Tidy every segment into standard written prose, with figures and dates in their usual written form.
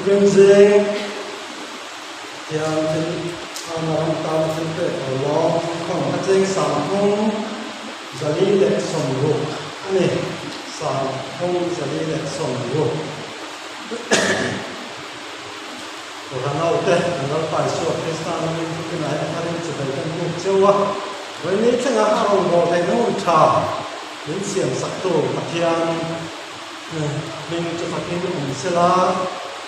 Rin ding yang làm tạo thành cái lo không có tiếng sản không giờ đi để sống ruột anh này sản không giờ đi để sống ruột của thằng nào thế thằng nào phải sửa cái sản mình cái này anh ấy chỉ phải cần một chiêu à với những cái nào hàng ngồi thành nó trà những xiềng sắc tổ mặt thiang mình cho phát hiện được mình sẽ là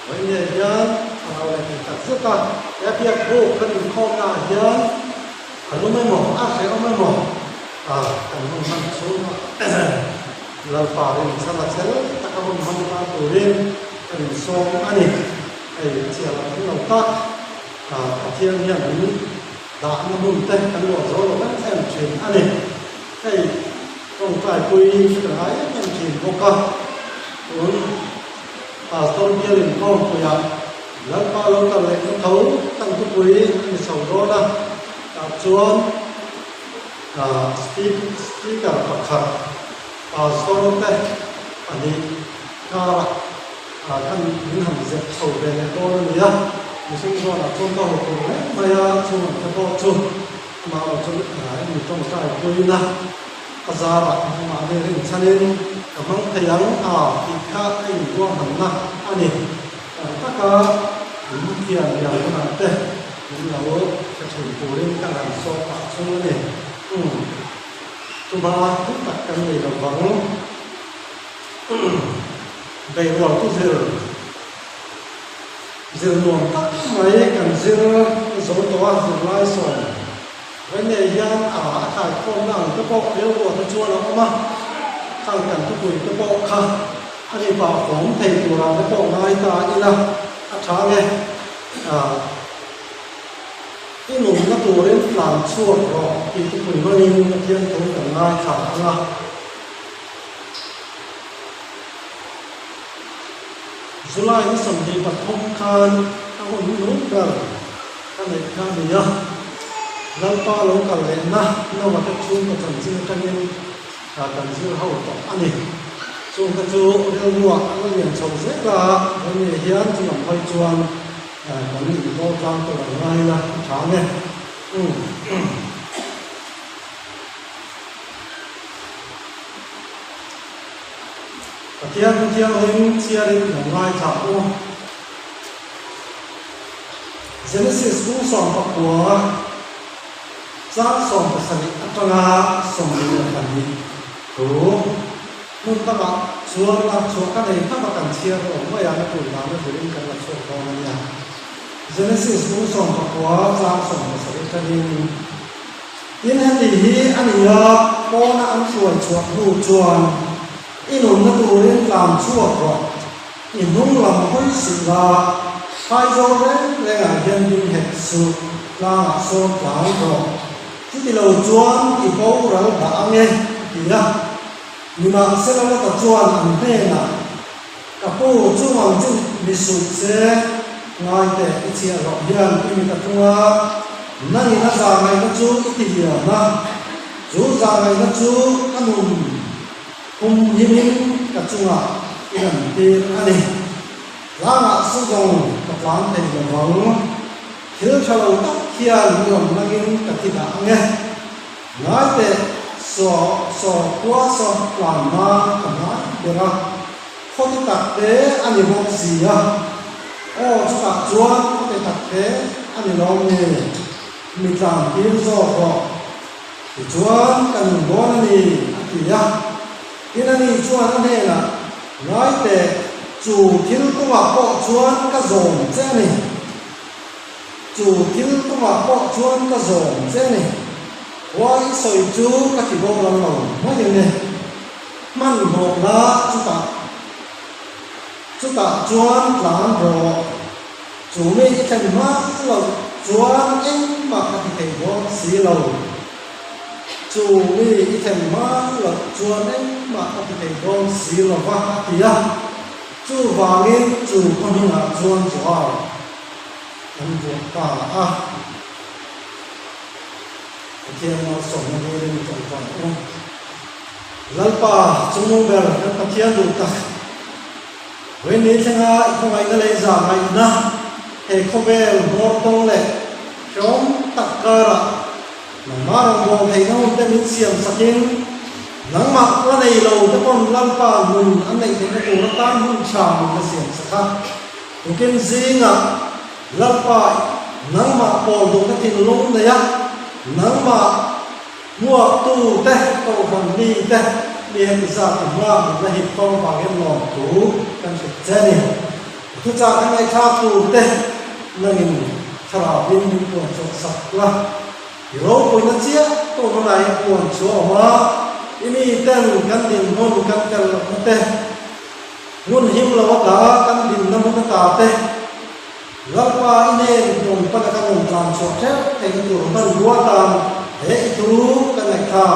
với những nhân thằng nào lại thật rất là ép việc vô cần không là nhân phải lúc mới mổ phải lúc mới mổ cần không ăn xuống là phải mình sẽ là sẽ ta không ăn ăn tủ đêm cần xong ăn đi hay chỉ là cái lòng tắc thiên nhiên những đã nó bùng tên cần bỏ rồi vẫn em chuyển ăn đi hay không phải quy cái em chuyển vô cơ tôn kia liền con của nhà lần ba lần tận lại nó thấu tăng cái quý thì sầu đó là đạp chuông speaker bậc khẩn sau đó đây anh đi ca thân những hành dệt sầu về này cô là gì đó mình sinh ra là chuông cao của đấy bây giờ chuông là cái bao chuông mà ở trong mình trong cái quý na ra bạn mà về đến cho nên cảm ơn thầy anh thì khác anh qua hẳn na anh ấy tất cả những tiền nhà của bạn đây những là ở cái trường cố lên các làm so cả chung này chúng ta tất cả cái này là vắng về vào cái giờ luồng tất mấy cần giờ số đó giờ lai sỏi vấn đề dân thải con nào cái bộ nếu của nó chua nó mà thằng cần cái quỷ cái bộ khăn anh ấy bảo phóng thầy của làm cái bộ này ta đi là trả nghe cái nụ nó tù đến làm chua rồi thì cái quỷ nó đi thiên thống cần ngay thả ra July nó sầm đi và không khan không có đúng gần cái này khan gì nhá lần ba lần cả lên na nó mà cái chuông mà thần sinh trong nhân thần sinh hậu tộc anh ấy chuông cái chú đều mua nó liền trồng rất là cái này hiến cho làm hơi chuông còn những cô trang tôi làm ngay là chán nghe thiên hình chia đi làm ngay chảo luôn Genesis cũng sòng bạc của giá sòng cái sản phẩm trong là sòng cái sản phẩm đủ muốn các bạn xuống làm xuống cái này các bạn cần chia rồi mới ăn được làm được thì cần là xuống con này Genesis cũng sòng bạc của giá sòng cái sản phẩm trong in anh thì anh nhớ con ăn chuột chuột đủ chuột in hồn nó tụ lên làm chuột rồi in hông làm hơi sự là hai dấu đấy đây là nhân viên hệ sự là số tám rồi thì lâu chuan thì bố rồi đã nghe thì á nhưng mà sẽ là cái chuan ăn thế nào các bố chuan ăn chung bị sụt xe ngay để cái chia rộng hiền khi mình tập trung nó nhìn nó già ngày nó chú cái gì mà chú già ngày nó chú cái mùng cùng hiếm tập trung cái làm tiền anh đi lá ngã sử dụng các bạn thì là vắng thiếu cho lâu tóc kia người nó nghiêng các thị đã nghe nói để so qua so làm mà cảm nói được không không thể tập thế anh ấy mong gì cho cả chúa có thể tập thế anh ấy lo nghề mình làm tiếng do họ thì chúa cần bố nó đi thì cái này chúa nó đây là nói để chủ thiếu công học bộ chúa các dồn thế này chủ thiếu công học bộ chúa các dồn thế này qua ít sợi chú các chỉ bộ làm lòng nói như này mang một là chúng ta chúa làm rồi chủ mình cái thành hóa là chúa anh mà các thầy có xí lầu chủ mình cái thành hóa là chúa anh mà các thầy có xí lầu và thì chú vàng lên chú con mình là chuan chúa anh chúa cả thiên nó sống nó lên trong vòng lần ba chúng mong bèo các thiên đủ ta với ní thế nga không ai lấy giả ngày na hệ không về một tông lệ chống tất cả là mà đồng bộ thấy nó không tên xiêm sakin nắng mặc cái này lâu cái con lăn pa mùn anh này thì nó cũng nó tan hôn chạm cái xiêm sakha cái kinh gì ngà lăn pa nắng mặc bò đồ cái thìn lông này á nắng mặc mua tu te cầu bằng đi te đi hết ra thì mua một cái hộp phong vào cái lò tủ cần phải che đi thứ ra cái này cha tu te nên thảo viên những cuốn sổ sạch là lâu cuối nó chia tôi nó lại cuốn sổ mà ini tên căn đình ngôn căn căn là một tên ngôn hiếu là một đá căn đình năm một đá tên lắm qua ini dùng pada căn ngôn làm sổ chết thì cái tủ nó đua tàn để itu căn này thà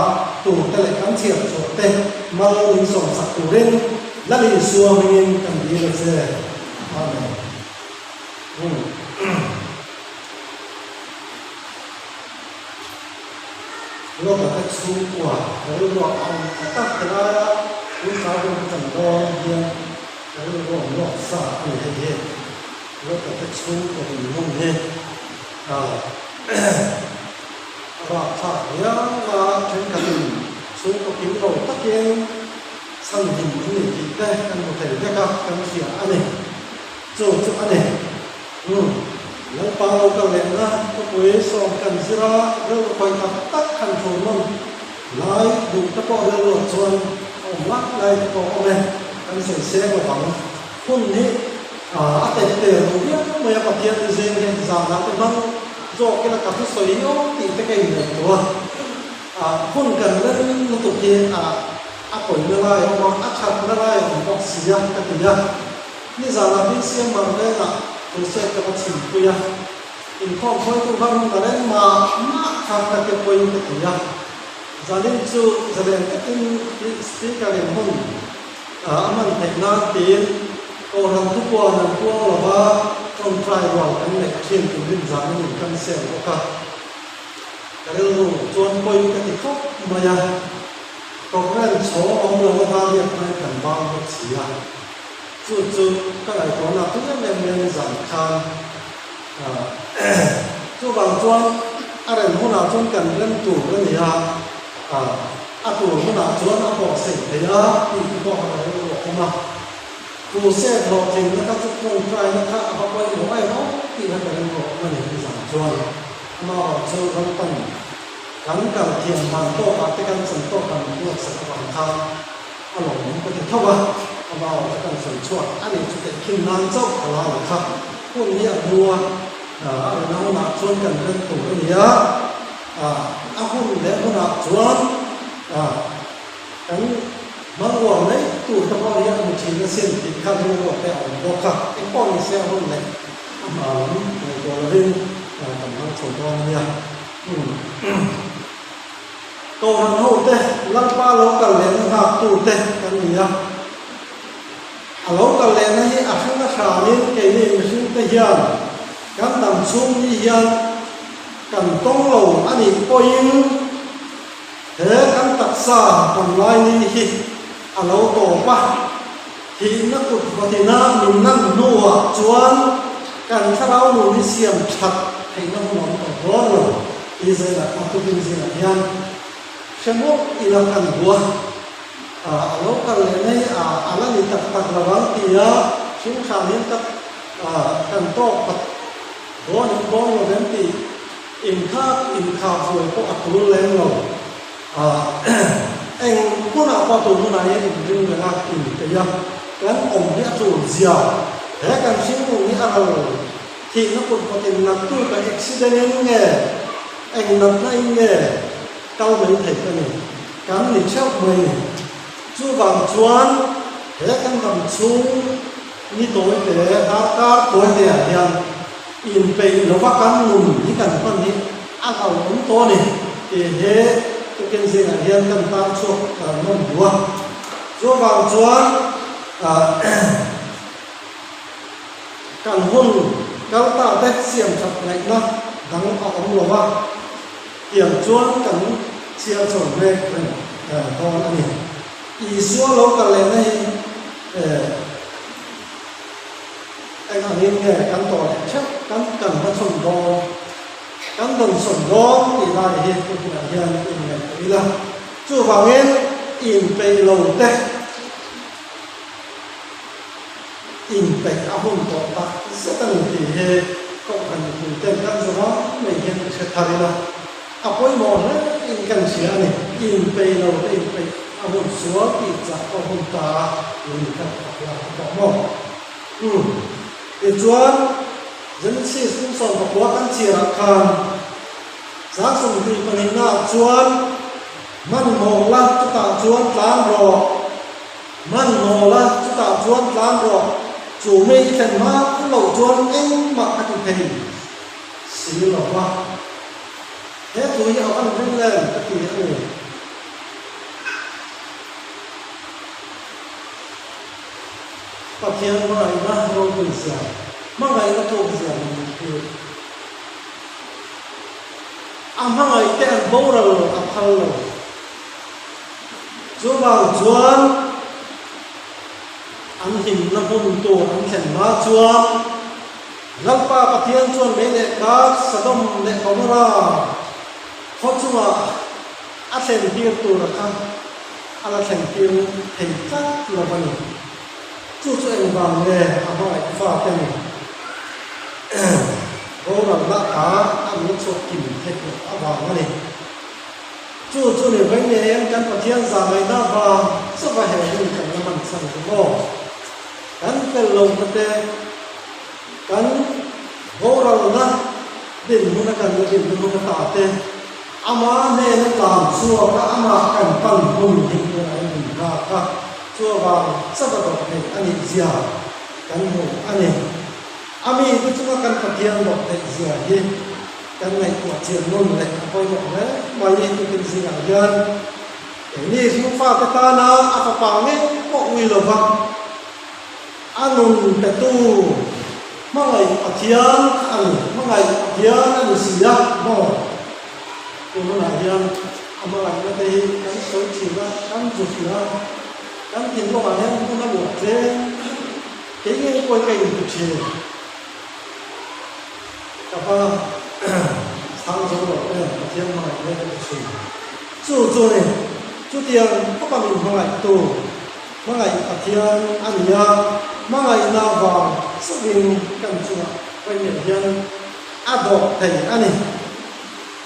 tủ cái lại căn chiết sổ tên mà mình sổ sạch tủ lên là đi xua mình căn đi là thế amen lúc mà cách xuống quả cái lúc ông tắt cái đó lúc sau cũng chẳng lo gì cái lúc ông lọt xa như thế lúc mà cách xuống của mình không thế và phải nhớ là trên cả mình xuống có kiếm đầu tất nhiên sân hình những người chị đây ăn một thể các bạn ăn xỉa ăn này rồi chụp ăn nàyแล้วปาเราก็เล่นนะก็คุยสองกันสิระเรื่องคอยกับตักขันโถมันไล่ดูตะปอเรื่องชวนเอามักไล่ตะปอเลยกันเสียเสียกับฝังคนนี้อาเตเตอร์รู้ยังไม่อยากเทียนเสียงเห็นสามนัดเป็นบ้างโจกินกับทุกสิ่งโอ้ตีตะเกียงเลยตัวคนกันเรื่องมันตุกเทียนป่วยเมื่อไรเอามาชัดเมื่อไรของบอกเสียกันตีนะนี่สารพิษเสียมันได้ละตัวเสกกับฉิมปุยะอินข้อมคอยตัวบ้านมาเล่นมาขับตะเกียบปุยกันตีนะจะเล่นจูจะเล่นก็อินสติการเล่นหุ่นมันเทคนิคตีนโอ้ทำทุกวันทำทุกวันหรอว่าต้องใช้ว่าอันนี้เขียนถึงดินจานนี่กันเสียโอกาสแต่เรื่องจวนปุยกันที่เขามาอย่างก็เล่นโชว์เอาเมืองมาเรียกให้กันบ้างก็เสียจู่ๆก็ไหลตัวนักทุกอย่างเรียนสำคัญจู่บางช่วงอะไรหัวหน้าช่วงกันเล่นจู่เรื่องนี้จู่หัวหน้าช่วงบอกสิ่งเดียวที่บอกอะไรบอกมาจู่เสียพอจริงนะครับทุกคนใจนะครับเอาไปหัวไอ้เขาที่ทำเป็นบอกมันเป็นสำคัญมาช่วยกันตั้งหลังจากเทียมมันโตปฏิกันสันโตกันเรื่องสังคมทางอารมณ์ก็จะเท่าว่าเราจะต้องส่วนช่วยอันนี้จะเป็นคิมนานเจ้าของเราครับพวกนี้ดัวน้องหนักชวนกันเรื่องตัวนี้เอาพวกนี้แล้วหนักชวนกันบางวันเลยตัวตะวันนี้มันชี้ก็เส้นติดข้างหัวแต่เอาบอกครับไอ้ป้อนเสียหุ่นเลยในตัวเราเรื่องกำลังชมตัวเนี่ยตัวนั้นหูเตะลังป้าเรากันเลยนะครับตัวเตะกันเนี่ยเราก็เล่นให้อาชีพชาลินเกี่ยวกับสิ่งที่ยันการนำสุ่มที่ยันการต้องลงอันนี้ก็ยิ่งการตัดสาทำลายนี่ที่เราโตปะที่นักกุศลที่น่ามีนั่งนัวจวนการถ้าเราหนุนเสียมชัดให้น้องน้องต่อร้อนเลยอีเซล่ะมาตุกินเสียยันเชื่อมอีหลังกันบัวเราก็เลยในอะไรนี่ตัดตัดระวังที่ยาชิ้นขานี้ตัดกันโตปัดโดนเราเป็นตีอินข้าวสวยพวกอัตลุเล่นเราเองพวกเราพอตัวพวกนั้นยังดึงเวลากินแต่ยังกันอมที่จูเสียแต่กันชิ้นพวกนี้อะไรที่นักบุญปฏินักตู้กับอุบิเหตุเนี่ยเองนับได้เนี่ยเก้าไม่ถึงกันนี่การหนีเช่าไม่จู่บางชวนเฮ้กันบางช่วงนี่ตัวเดียตัวเดียยังอินไปเราว่ากันหนุนที่กันคนนี้เอาหนุนตัวนี่เฮ้ตัวกินสิ่งอะไรกันตามช่วงนั่นบัวจู่บางชวนกันหุ่นกันตาเด็กเสียงชัดเล็กนะดังเอาหนุนว่าเกี่ยงชวนกันเชียร์ชนเล็กเป็นตอนนี้อีสัวเราก็เลยใน cái thằng nên nghe cắn tỏi chắc cắn cần nó sồn đo cắn đồng sồn đo thì lại hiện cái là hiện cái này cái là chú vào nghe in về lâu tết in về áo hồng tỏ ta sẽ tăng thì hệ cộng hành cùng tên các số đó mình hiện sẽ thay là áo quay mòn đấy in cần xía này in về lâu in về áo hồng xóa thì giả áo hồng ta in cần là bỏ mòn để chuan dân sĩ cũng sống và quá ăn chia ra khan giá sống thì phần hình na chuan man mong la chúng ta chuan lan rồi man mong la chúng ta chuan lan rồi chủ mê thành ma cũng lâu chuan anh mặc cái thầy xí lọ qua thế tôi hiểu ăn vinh lên cái gì này Pak yang mana ina roh bisa, mana ina tu bisa mungkin. Amang itu yang boral apal. Coba jual, anhim nampun tu anhen ma jual. Lampa patian jual menek kat sadom nek kamera. Kau cuma asen dia tu rakam, alasan dia hentak lawan. Chú anh vàng nghe anh hỏi pha cái này có làm lạ cá ăn nước sốt kìm thịt ăn vàng này chú này với nghe em căn phần thiên giả ngày ta vàng rất là hệ hình cảnh là mình sẵn của bò cắn cái lồng cái tê cắn gỗ ra là đỉnh nó cần cái đỉnh nó tả tê ama nên nó làm xua các ama cảnh bằng hùng hình như này mình ra các chua vàng rất là độc này anh ấy già cắn hổ anh ấy ami itu cuma kan bagian độc này già đi kan này của chuyện luôn này apa yang mana banyak itu kan siaran ini semua kata na apa pange kok ngilo bang anun tetu mangai bagian anh mangai bagian anu siap mau itu bagian amalan nanti kan sosial kan sosial kan tiền của bạn em cũng đã buộc thế cái quay cây được chiều các bạn sáng sớm rồi đây là thiên mai đây là chiều chú này chú tiền các bạn mình mang lại tù mang lại thiên ăn nhà mang lại nào vào sự mình cần chú quay miền thiên đọc thầy anh này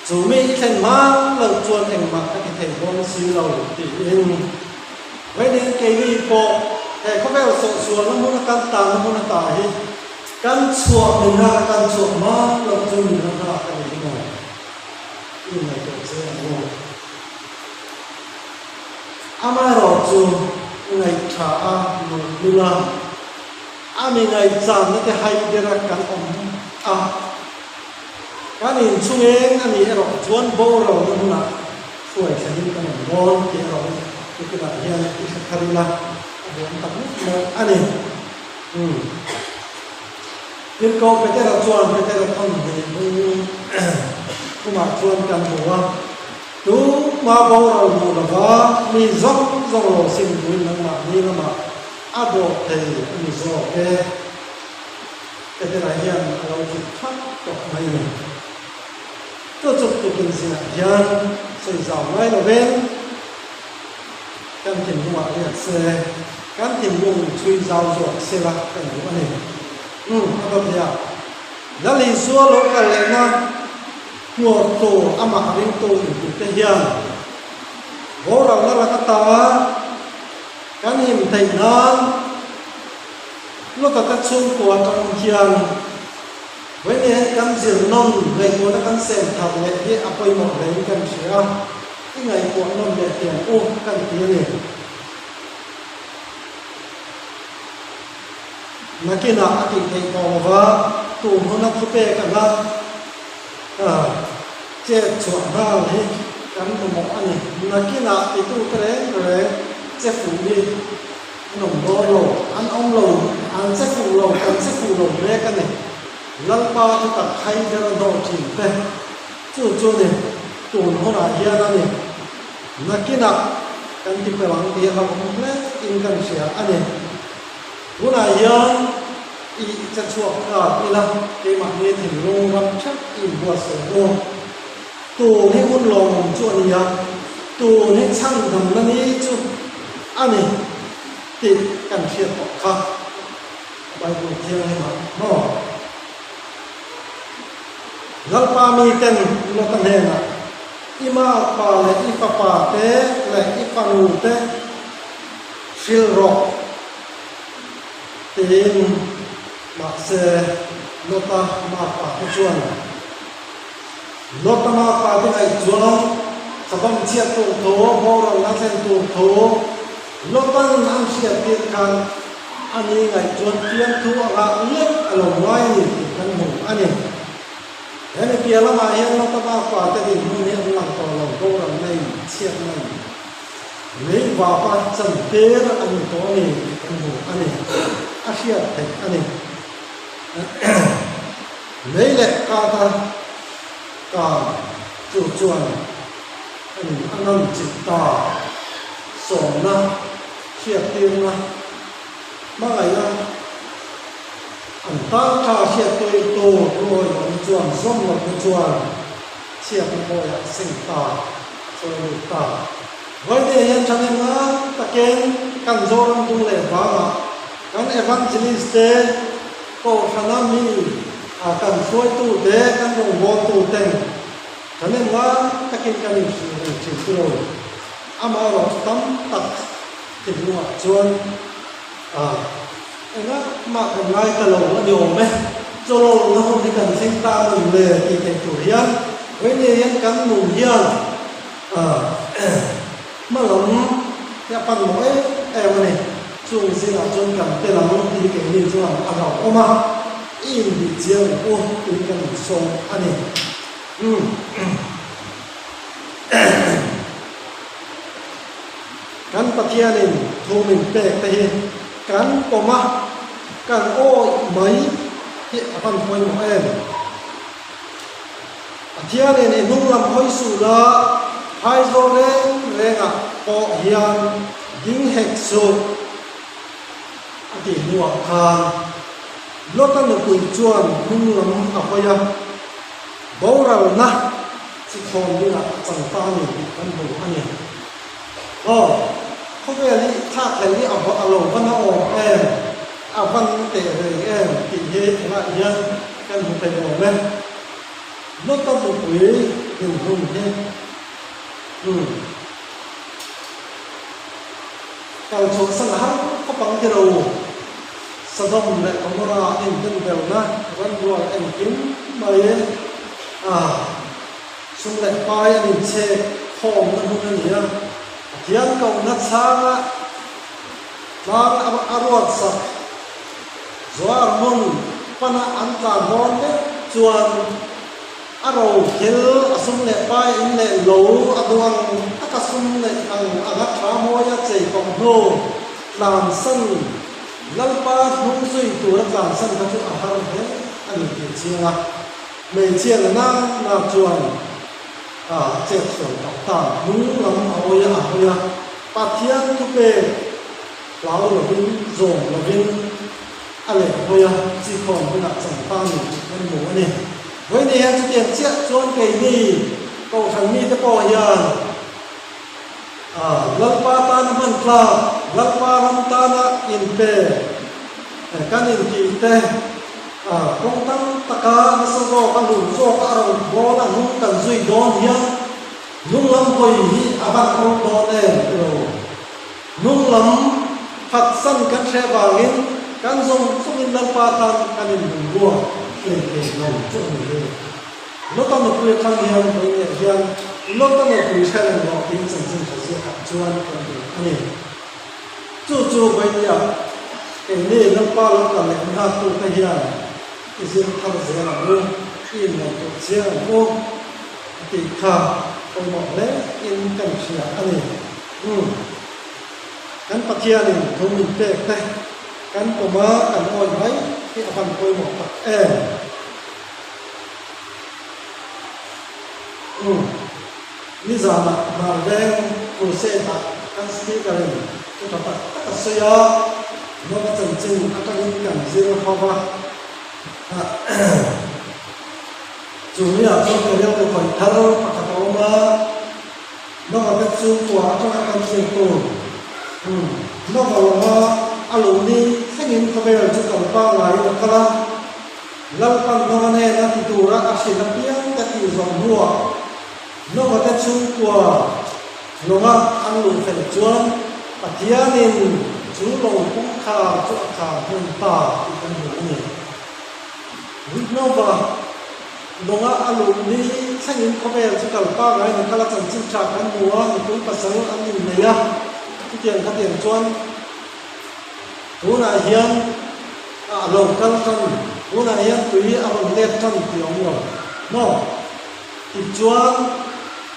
chú mình thành mang lần chuồn thành mặt các thầy con xí lầu thì vậy nên cái gì có để có vẻ sổ sùa nó muốn căn tàn nó muốn tải căn sùa mình ra căn sùa mà lập cho mình ra cái này cũng sẽ là rồi ama rồi chú ngày trả một đứa mình ngày giảm nó thì hay để ra căn ông cái này chung em anh ấy rồi chuẩn bố rồi nó muốn là phơi sẽ đi cái này ngon thì rồi itu bagian ikhtarlah ada takut aneh jadi kau peter tuan cuma tuan kan bahwa tu ma bawra bahwa ni zong lo sim buin nama ni nama ado thầy ni zo ke peter hian kalau kita tok mai ni tu tu kinsin hian sei zau mai lo ven căn thìn của bạn là xe căn thìn dùng chui dao ruột xe là cái này này các bạn thấy là lý do lúc cái này na ngồi tổ ama đến tổ những cái hiền bố rằng là cái ta căn hình thầy nan lúc cái chung của trong hiền với những căn giường non ngày của nó căn xem thảo lệ cái apa một ngày căn sữa cái ngày của non để tiền ô căn tiền này mà cái nào thì thầy bảo và tụ nó nắp bê cả là chết chuẩn ra thì cắn của một anh này mà cái nào thì tụ cái đấy rồi chết phụ đi nồng đô lồ ăn ông lồ ăn chết phụ lồ ăn chết phụ lồ đấy cái này lăng ba cho tập hay cho nó đồ chỉnh thế chú này tụ nó là hiền này mà cái nào kan ti pe wang ti ha ko ple in kan sia ane guna yang อีจะช่วงอีละที่มาเรียนถึงโรงรับชักอินบัวเสือโอตัวนี้อุ่นลงจวนยาตัวนี้ช่างทำนั่นนี่จุดอันนี้ติดกันเชียร์ต่อค่ะไปดูเที่ยวให้มาโน่ลัลปามีกันโลตันเฮนะอิมาปาเลอิปปาเตเลอิปานูเตชิลโรตีนมาเซโลตามาปาจวนโลตามาปาที่ไหนจวนสบัมเชียตุโถโมรังนัเซนตุโถโลตันอันเชียติกันอันนี้ไงจวนเพียงตัวละเล็กอารมณ์ไว้กันหมดอันนี้เห็นเพียงละมาเห็นโลตามาปาแต่ดิมันเนี่ยหลังต่อหลังโตรังในเชียในเลยว่าปัจจัยเตอร์อันนี้ตัวนี้กันหมดอันนี้อาเชียเด็กอันนี้เลยแหละการจู่จวนอันนี้อันนั้นจิตตาสอนนะเชียเตียงนะมาไงนะอันตั้งข้าเชียตัวโตรวยมันจวนส้มมันจวนเชียมันโอยสิ่งตาสวยตาวันนี้ยังฉันเองตะเกียงกันโจรตุเล่บ้างกันเอวันเจลิสเตก็ขนาดนี้กันช่วยตู้เด็กกันลงบอลตู้เต็งฉันเองตะเกียงกันอยู่สิ่งตัวอามาเราตั้มตัดถึงว่าจวนเอ็งมาเป็นไรกันลงแล้วโยมไหมโจรเราคนที่กันสิ่งตามันเลยที่เป็นตัวเฮียนวันนี้ยังกันหนุ่มเฮียนมาหลงอยากปั่นหมวยวันนี้ช่วงสิ่งจนกันเป็นหลังที่เก่งนี่ช่วงเราออกมาอินดีเจียงโอ้อินกันส่งอันนี้กันปะเทียนินทูมินเปกเตหิกันปอมากันโอ้ไหมที่ปั่นหมวยหมวยปะเทียนินนุ่งลำห้อยสุราไฮโซเร่งปอเฮียนยิงเฮกซูที่หัวคานรถตั้งแต่คุยจวนนุ่งลำอัพยาบ่าวเรานะสิคอนนี่นะจังตานี่กันดูอันนี้เขาเรียกถ้าใครที่เอาอารมณ์กันเอาเอาวันเตะเลยกินเยอะละเยอะกันดูไปหมดเลยรถตั้งแต่คุยถึงรุ่งเย็นการชมสนามก็ปังที่เราสะดมและของเราเองเป็นแบบนั้นวันรวยเองกินมาเองสุ่มเล็กไปอันเช็คหอมนั่นนู่นนี่นะเที่ยงก่อนนัดช้างล้างอารมณ์สักจวนมุนปนักอันตรายอนเนี่ยจวนอารมณ์เกลสุ่มเล็กไปอินเล็กโหลอดวงอาการสุ่มเล็กอันขาโมยเจ็บของโนลานสันลัลปาทุ่งสุยตัวรักลานสันก็จะอาหารเนี่ยอันนี้เชียงไม่เชียงนั่งนาจวนเจ็บส่วนต่างๆนุ่งลำเอาอย่าปัดเทียนทุกเป้เราเราเป็นโจงเราเป็นอะไรเอาอย่าจีคอนเป็นจังตั้งเป็นหมูนี่วันนี้จะเตรียมเชี่ยชวนเกยนี่ก็ทางนี้จะปล่อยลัลปาตานมันคลาลัลปารันตานะอินเปกันอินกีเตคงตั้งตะการสโลกันหลุดโซกอารมณ์โบนังนุ่งกันซุยโดนยังนุ่งลำคอยฮีอาบังโดนนุ่งลำพัดสั้นกันเชบางินกันส่งอินลัลปาตานกันอินบัวเก่งลงจุดนี้รถตั้งแต่คุยข้างเฮียนไปเนี่ยเฮียนรถตั้งแต่คุยแค่เรื่องบอกทิ้งสิ่งเขาเสียขับชวนกันอันนี้จู่ๆไปเนี่ยเอ็นนี่ลัลปาลัลกันเลยน่าตัวเฮียนที่สิ่งทำเสียงเรื่องอินเนี่ยตัวเสียงโอ้ติดขาไปหมดเลยอินกันเสียอันนี้กันปะเทียนทุ่มเป๊กแต่กันปมากันอ่อนไว้ที่อภันไปหมดนี่จะมาแรงโปรเซสกันสติกันเลยก็ทำตัดเสีย nó có chân chân các cái cảnh riêng hoa hoa chủ yếu là trong cái điều của phải thâu và cả đó mà nó có cái chú quả trong các con riêng tổ nó vào là alumni thanh niên có bây giờ chúng ta bao lại là cái là lâu bằng nó này là thì tụ ra áp lực tiếng cái thì dòng mua nó có cái chú quả nó mà ăn luôn phải chuẩn và kia nên chú lồng cũng khá chú khá hơn ta thì cái này nó vào nó mà ăn luôn đi thanh niên có bây giờ chúng ta bao lại là cái là chân chân chặt cái mua thì cũng phải sống ăn nhìn này á cái tiền chuẩn cú này hiền lồng căng căng cú này hiền tùy lồng đẹp căng thì ông rồi nó thì chuan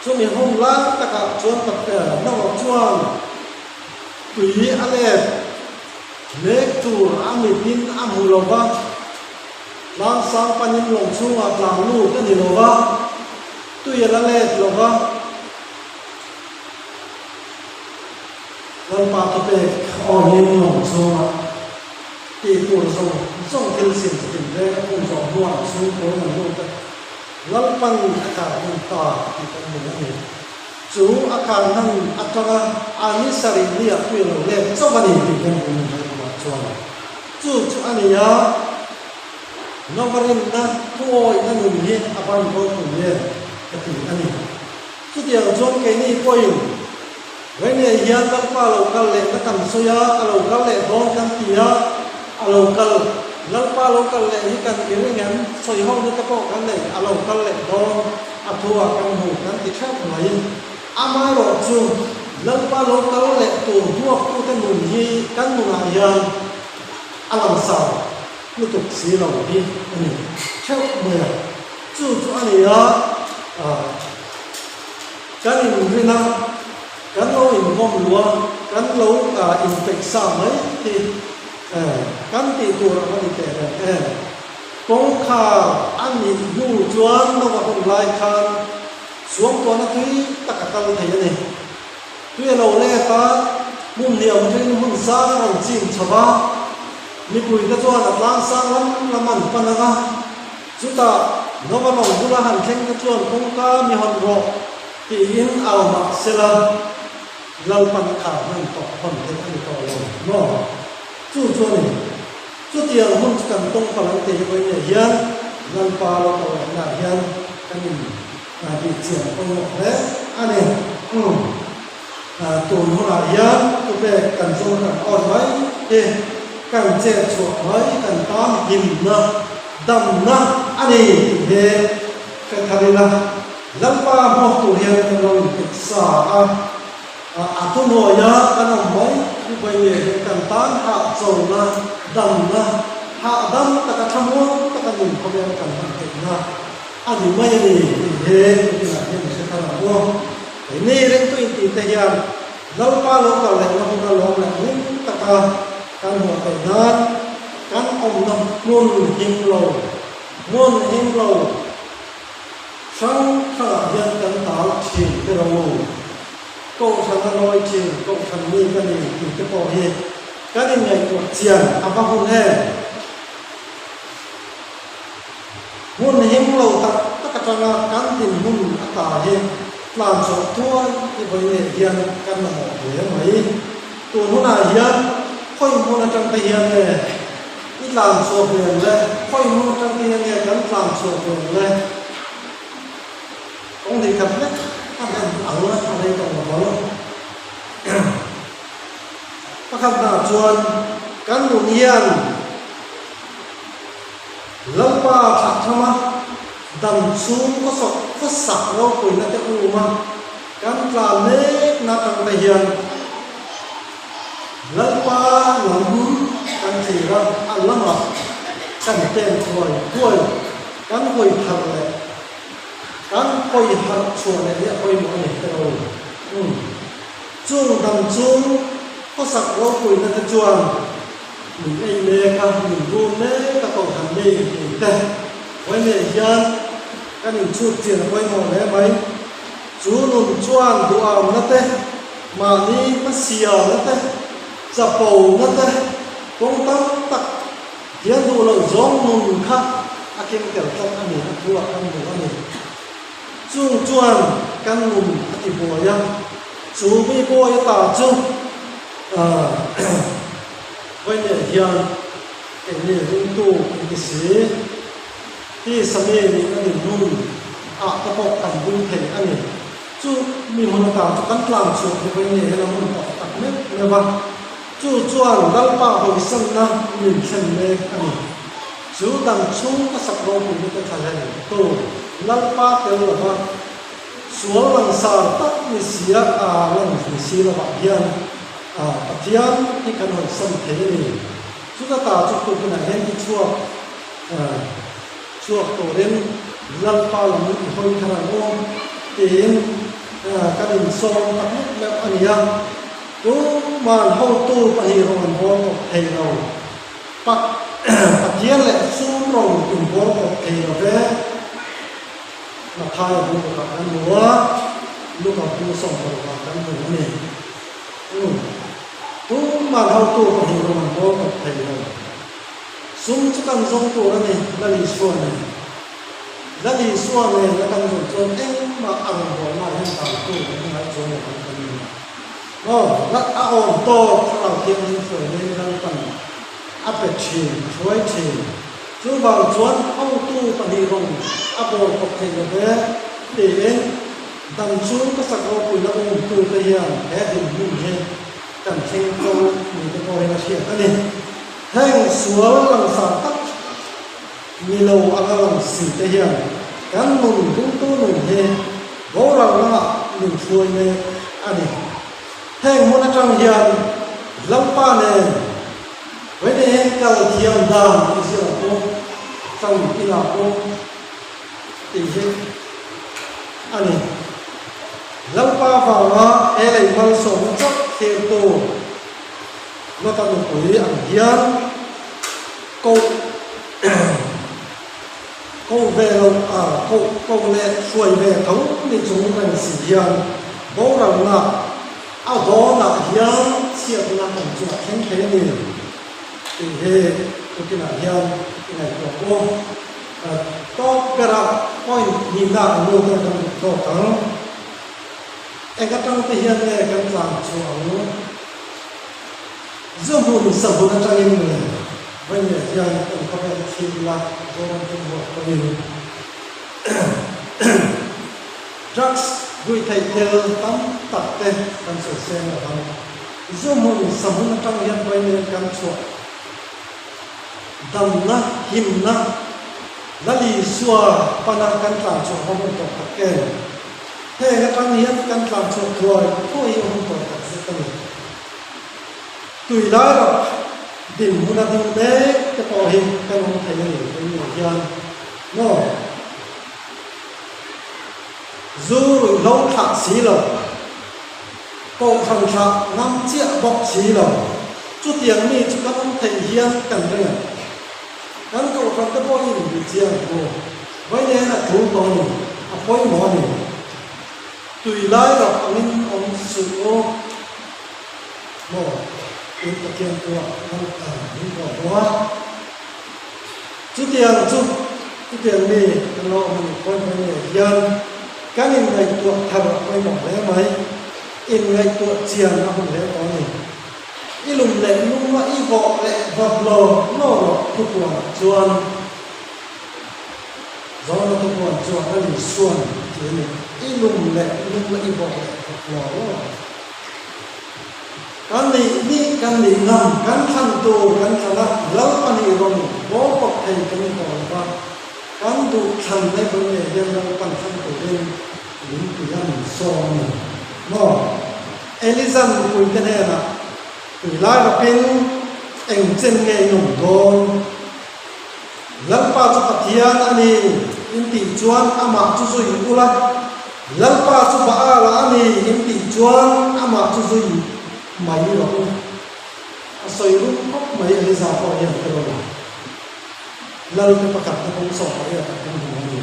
chuan mình hôm lá tất cả chuan tập thể nó chuan tùy đẹp lấy chủ mình tin hù lồng ba làm sao pan những lồng xuống làm lù cái gì lồng ba tùy đẹp lồng ba lần ba tập thể những lồng xuống thì tuổi rồi trong thiên sinh tình thế cũng rõ hoàn xuống với là luôn tất lắm bằng cả những ta thì con mình này chú akan năng atanga anisari dia quyền lên cho bạn thì con mình phải làm cho chú anh ya nó có nên na thôi na người hiền apan vô cùng lên thì anh chú tiền chọn cái này coi cái này hiền các pha lâu các lệ các cầm soya lâu các lệ đó các kia local local lệ như cần cái ngắn soi hông như các bộ cái lệ local lệ đó thua căn hộ căn thì khác mấy amai rồi chung local lệ tủ thua khu cái nguồn gì căn nguồn nào giờ làm sao cứ tục xí lòng đi anh khác mười chú anh ấy cái này mình thấy nào cái lâu in gom luôn cái lâu in tịch sao mấy thì cái tỷ tuổi là cái gì thế công khá anh nhìn du chuan nó vào cùng lại khan xuống tuần nó thấy tất cả các thầy này tuy lâu lẽ ta mùng nhiều trên mùng sáng làm chim chaba mi bùi cái chuan là lang sang lắm làm ăn pan ra chúng ta nó vào lòng du la hành khen cái chuan công ca mi hòn rọ thì in ao mặc xe la lâu pan khả năng tọt phần thế anh tọt lâu nó chú này chú tiền không cần tông phải làm thế với nhà hiền lần pa lo tàu nhà hiền cái mình bị chuyển công ngọc đấy anh này tụi nó là hiền tụi bé cần dùng cần on mấy thì cần che chuột mấy cần tám hình nè đầm nè anh này thì cái thằng này lần pa một tụi hiền cái lòng kịch xả tôi nói nhá cái nào mấy như vậy thì cần tán hạ dầu na đầm na hạ đầm tất cả tham muốn tất cả mình không biết cần làm thế nào anh thì mấy gì thì thế thì là như mình sẽ thay đổi đúng cái này đến tôi tìm thấy rằng lâu qua lâu vào lại nó không có lâu lại những tất cả căn hộ phải nan căn ông năm muôn hiên lầu sáng sáng dân cần tạo chỉ cái đầu câu thằng nói chuyện câu thằng mi cái này thì cái bộ gì cái này ngày cuộc chiến bao hôm nay muốn hiếm lâu tất cả trong là cán tình muốn cả gì làm cho thua thì với người hiền căn là một thế mấy tụi nó là hiền khôi muốn trong tay hiền này ít làm cho hiền lên khôi muốn trong tay hiền này vẫn làm cho hiền lên không thì gặp nhất ở đây còn có luôn các bạn nào chuan cán bộ hiền lâu qua chặt cho mà đầm xuống có sạc đâu quỳ nó cái u mà cán là nếp na trong tay hiền lâu qua lắm cán chỉ ra ăn lắm à cán tên tuổi cán quỳ thật này cán quỳ thật chuột này địa quỳ mọi người đều chuông đầm chuông có sạc đâu quỳ nó cái chuan mình anh lê ca mình vô nế các cậu thằng đi thì tên với nề dân các mình chuột tiền quay màu đấy mấy chú nôn chuan đủ ảo nó tên mà đi nó xìa nó tên dập bầu nó tên công tâm tắc hiền đủ lợi giống nung khác akim tiểu trong anh này thua anh đủ anh này chung chuan căn nung thì bồi ya chú bị bồi ta chung với nhà hiền cái này hung tu cái gìที่สมัยนี้อันนี้นุ่นตะปอกกันบุญเพ่งอันนี้จู่มีมนุษย์ต่างกันกลางสุดที่เป็นเนี่ยเรามันตอกตักเม็ดเลยว่าจู่จวนดัลป้าหอยสันนะมีเช่นเมฆอันนี้จู่ดังชุ่มก็สักโลกุมิตรทะเลตัวดัลป้าเตลว่าสวนหลังสารตักมีเสียหลังมีเสียระบาดยันปฏิญาณที่กันหอยสันเทนี่จู่ตาจู่ตัวกันเห็นที่ชั่วช่วงตัวเล่นลัลปาลมุขคนขนาดนู้นเองการอินโซนตักแบบอันนี้ตัวมันห้องตู้ปะฮีโร่มันบอกให้เราปักปักเยี่ยนแหละซูมลงถึงบอกให้เราเด้มาทายดูกับกันหัวลูกกับผู้ส่งเรากับกันหัวนี่ตัวมันห้องตู้ปะฮีโร่มันบอกให้เราซุ่มจะกันส่งตัวนี่นั่นอีส่วนนี่นั่นอีส่วนนี่แล้วกันส่วนเองมาอ่านหัวมาให้ตามตัวนี่ให้ส่วนของกันนี่แล้วอ่อนโตเราเทียมส่วนนี้เราตั้งอัปเปชินช่วยชินจู่บางส่วนห้องตู้ปฏิรงอัปโบกบเทงเบะตีเองดังซุ่มก็สักเราคุยแล้วองตู้เทียมแค่ดินมุ่งเห็นกันเชิงโตมีแต่พอให้มาเชียร์กันนี่แห่งสวนหลังสารตักมีเราอะไรหลังสีเทียนกันหนุนตุ้งตู้หนุนเฮโบราณละหนึ่งช่วยในอันนี้แห่งมณฑลเฮียนลำปางเนี่ยไว้ในแห่งเกลเทียมดามที่เสียโก้ตั้งอิลาโก้ตีเฮอันนี้ลำปางฝั่งละเอเลยมันส่งจับเทียนโตเราตั้งปุ๋ยอันเดียนกูเวลกูเล่ช่วยเวลทั้งในจงเป็นสิ่งเดียนโบราณนะเอาโดนนะเฮียนเสียตัวนั้นจุดแข็งแข็งนี่ที่เฮตุกินเฮียนที่ไหนตัวกูต้องกระพ้อยยินดาลูกกันตัวทั้งเอกตั้งที่เฮียนเนี่ยกันหลังช่วงZoom sabun at ang ino Banya yan ang kapatid Zoran ang buwan ko rin Drugs Gui thay tel tam tate Kan sasyan na ham Zoom sabun at ang yan Banya kan chua Dam na, him na Lali suwa Panakan lang chua Hamon to kaken Hey at ang yan kan lang chua Kuway Kuway yung to kaken tùy lá rồi tìm một năm tế cái tòa hình cái mong thầy này cái người dân nó dù lâu thạc xí rồi cậu thằng thạc năm triệu bọc xí rồi chút tiền này chú các ông thầy hiên cần đây này hắn cậu thằng cái bó hình bị chia rồi với nên là chú tôi phối mỏ này tùy lá rồi ông sự ô nó ít cái tiền của những cái đó chút tiền này nó mình coi mình dân cái ngày tuổi thằng coi bỏ lẽ mấy in ngày tuổi tiền nó không lẽ có gì ít lùng lẽ lùng mà ít vọ lẽ vật lò nó thuộc của chuan do nó thuộc của chuan nó bị xuân thế này ít lùng lẽ lùng mà ít vọ lẽ vật lò kan ni kan ngam kan than tu kan thala lau pani rom bo pok thei kan ko ba kan du than nei bo ne yen lau pan than tu len lim tu yan so ni no elizan ku kan he na tu la ra pin eng chen nge yong don lam pa chu pathian ani in ti chuan ama chu zui ula lam pa chu ba la ani in ti chuan ama chu zui mấy rồi soi lúc khóc mấy anh già có hiện tượng rồi lâu cái bậc cặp nó không sọ cái là cái gì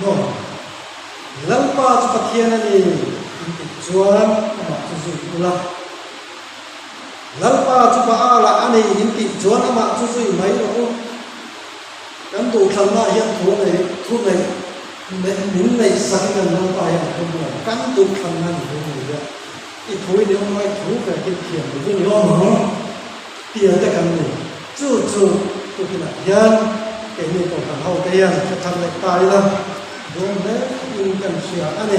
nó lâu qua cho bậc thiên này chuan mà cho dùng là lalpa chu ba la ani in ti chuan ama chu chu mai lo kan du thằng na hian thu này min này sang kan lalpa ya kan du thằng na ni ni ya i thui ni mai thu ka ki thiam ni ni lo tiền ta kan ni chu tu ki na hian cái này còn thằng hậu cái yan thằng này tài lắm đúng đấy in kan sia ani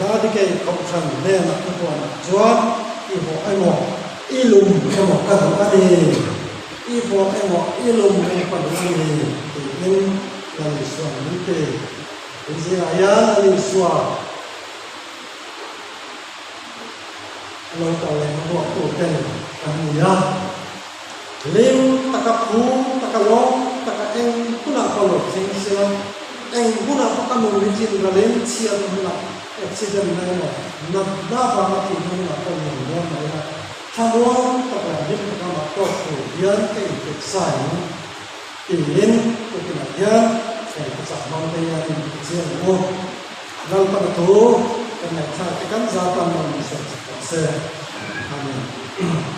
la đi cái công sản này là cái quan trọng i bộ ai mò i lùm cái mò cái thằng ani i bộ ai mò i lùm cái quan trọng này thì nên là lịch sử những cái gì là lịch sử lâu tàu này nó bỏ tụ tên cái gì á lim taka pu taka long taka eng kuna kalau sing sila eng kuna paka menglicin dalam sian kuna accident na ba ma ti kuna ko ni ya mai na thamon taka lim taka ma to ko yan ke sai in ko kina ya sai ka sa ma de ya ni sian ko dal pa to kan na sa kan za pa ma ni sa amen